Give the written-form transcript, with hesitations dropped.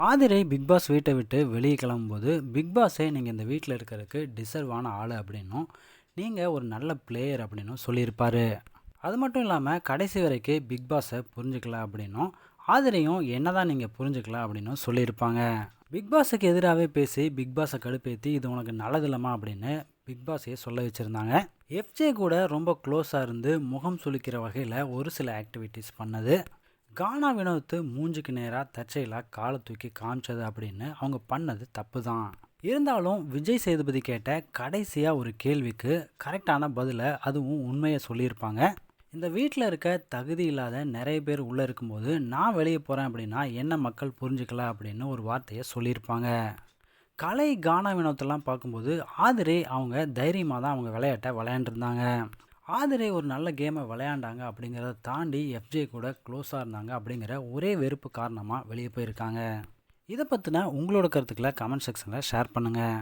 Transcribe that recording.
Aathirai big pass வீட்டை விட்டு வெளியே கிளம்பும்போது பிக் பாஸே நீங்கள் இந்த வீட்டில் இருக்கிறதுக்கு டிசர்வான ஆள் அப்படின்னும் நீங்கள் ஒரு நல்ல பிளேயர் அப்படின்னும் சொல்லியிருப்பாரு. அது மட்டும் இல்லாமல் கடைசி வரைக்கும் பிக் பாஸை புரிஞ்சுக்கல அப்படின்னும் ஆதிரையும் என்னதான் நீங்கள் புரிஞ்சுக்கல அப்படின்னும் சொல்லியிருப்பாங்க. பிக் பாஸுக்கு எதிராகவே பேசி பிக் பாஸை கடுப்பேற்றி இது உனக்கு நல்லதில்லமா அப்படின்னு பிக் பாஸையே சொல்ல வச்சுருந்தாங்க. எஃப்ஜே கூட ரொம்ப க்ளோஸாக இருந்து முகம் சுளிக்கிற வகையில் ஒரு சில ஆக்டிவிட்டீஸ் பண்ணது. கானா வினோத்து மூஞ்சுக்கு நேராக தற்செயலாக காலை தூக்கி காமிச்சது அப்படின்னு அவங்க பண்ணது தப்பு தான். இருந்தாலும் விஜய் சேதுபதி கேட்ட கடைசியாக ஒரு கேள்விக்கு கரெக்டான பதிலை, அதுவும் உண்மையை சொல்லியிருப்பாங்க. இந்த வீட்டில் இருக்க தகுதி இல்லாத நிறைய பேர் உள்ளே இருக்கும்போது நான் வெளியே போகிறேன் அப்படின்னா என்ன மக்கள் புரிஞ்சுக்கல அப்படின்னு ஒரு வார்த்தையை சொல்லியிருப்பாங்க. கலை கானா வினோத்தெல்லாம் பார்க்கும்போது ஆதிரை அவங்க தைரியமாக தான் அவங்க விளையாட்டை விளையாண்டுருந்தாங்க. ஆதிரை ஒரு நல்ல கேமை விளையாண்டாங்க அப்படிங்கிறத தாண்டி எஃப்ஜே கூட க்ளோஸாக இருந்தாங்க அப்படிங்கிற ஒரே வெறுப்பு காரணமாக வெளியே போயிருக்காங்க. இதை பற்றின உங்களோட கருத்துக்களை கமெண்ட் செக்ஷனில் ஷேர் பண்ணுங்கள்.